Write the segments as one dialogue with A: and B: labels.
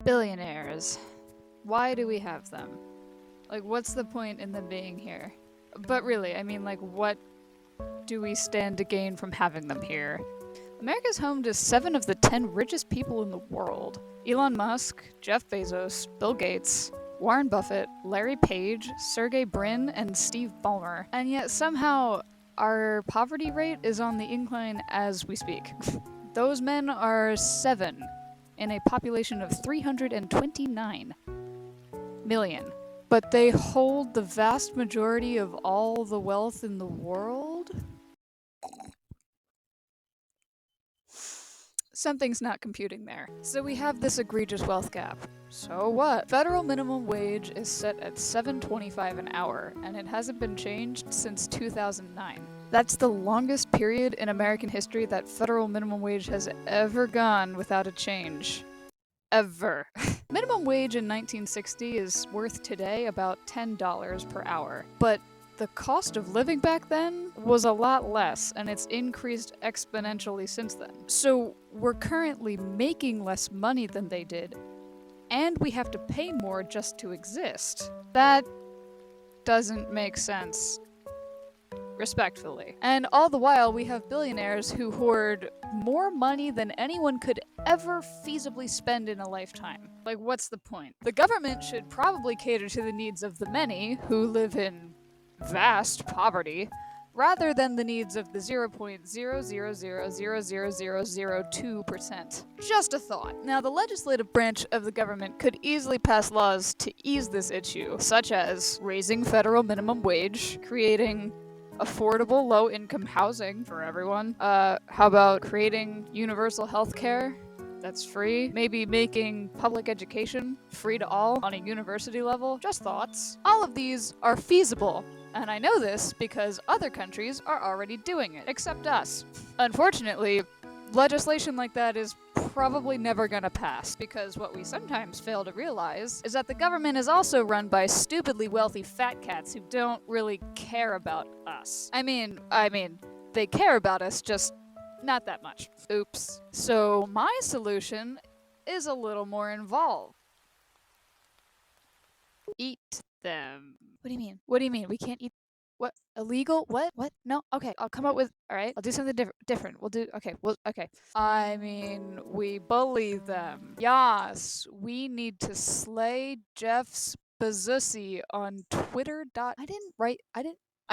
A: Billionaires. Why do we have them? Like, what's the point in them being here? But really, I mean, like, what do we stand to gain from having them here? America's home to 7 of the 10 richest people in the world. Elon Musk, Jeff Bezos, Bill Gates, Warren Buffett, Larry Page, Sergey Brin, and Steve Ballmer. And yet somehow our poverty rate is on the incline as we speak. Those men are 7 in a population of 329 million. But they hold the vast majority of all the wealth in the world? Something's not computing there. So we have this egregious wealth gap. So what? Federal minimum wage is set at $7.25 an hour, and it hasn't been changed since 2009. That's the longest period in American history that federal minimum wage has ever gone without a change. Ever. Minimum wage in 1960 is worth today about $10 per hour, but the cost of living back then was a lot less, and it's increased exponentially since then. So we're currently making less money than they did, and we have to pay more just to exist. That doesn't make sense. Respectfully. And all the while, we have billionaires who hoard more money than anyone could ever feasibly spend in a lifetime. Like, what's the point? The government should probably cater to the needs of the many who live in vast poverty, rather than the needs of the 0.0000002%. Just a thought. Now, the legislative branch of the government could easily pass laws to ease this issue, such as raising federal minimum wage, creating affordable low-income housing for everyone. How about creating universal health care that's free? Maybe making public education free to all on a university level? Just thoughts. All of these are feasible, and I know this because other countries are already doing it, except us. Unfortunately, legislation like that is probably never gonna pass, because what we sometimes fail to realize is that the government is also run by stupidly wealthy fat cats who don't really care about us. I mean, they care about us, just not that much. Oops. So my solution is a little more involved. Eat them. What do you mean? What do you mean? We can't eat. What? Illegal? What? What? No? Okay, I'll come up with. Alright, I'll do something different. We'll do. Okay, okay. I mean, we bully them. Yas, we need to slay Jeff's Bezossi on Twitter. I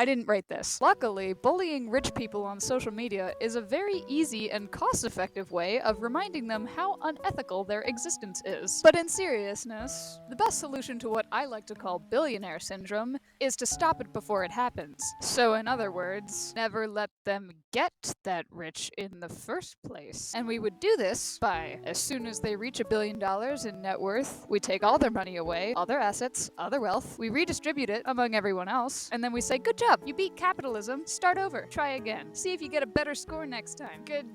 A: didn't write this. Luckily, bullying rich people on social media is a very easy and cost-effective way of reminding them how unethical their existence is. But in seriousness, the best solution to what I like to call billionaire syndrome is to stop it before it happens. So in other words, never let them get that rich in the first place. And we would do this by, as soon as they reach $1 billion in net worth, we take all their money away, all their assets, all their wealth, we redistribute it among everyone else, and then we say, good job, you beat capitalism, start over, try again. See if you get a better score next time. Good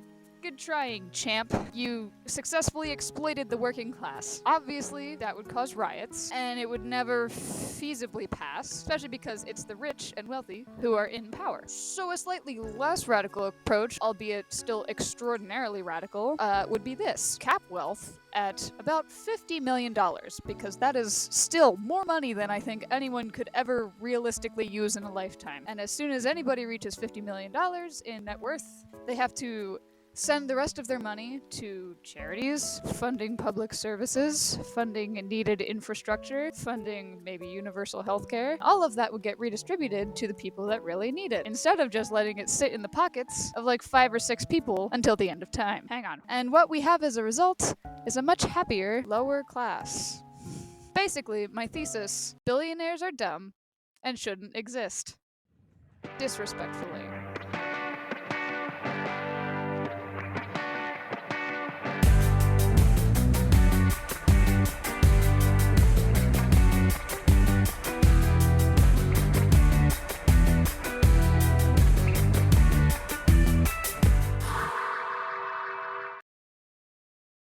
A: trying, champ. You successfully exploited the working class. Obviously, that would cause riots, and it would never feasibly pass, especially because it's the rich and wealthy who are in power. So a slightly less radical approach, albeit still extraordinarily radical, would be this. Cap wealth at about $50 million, because that is still more money than I think anyone could ever realistically use in a lifetime. And as soon as anybody reaches $50 million in net worth, they have to send the rest of their money to charities, funding public services, funding needed infrastructure, funding maybe universal healthcare. All of that would get redistributed to the people that really need it, instead of just letting it sit in the pockets of like 5 or 6 people until the end of time. Hang on. And what we have as a result is a much happier, lower class. Basically, my thesis, billionaires are dumb and shouldn't exist. Disrespectfully.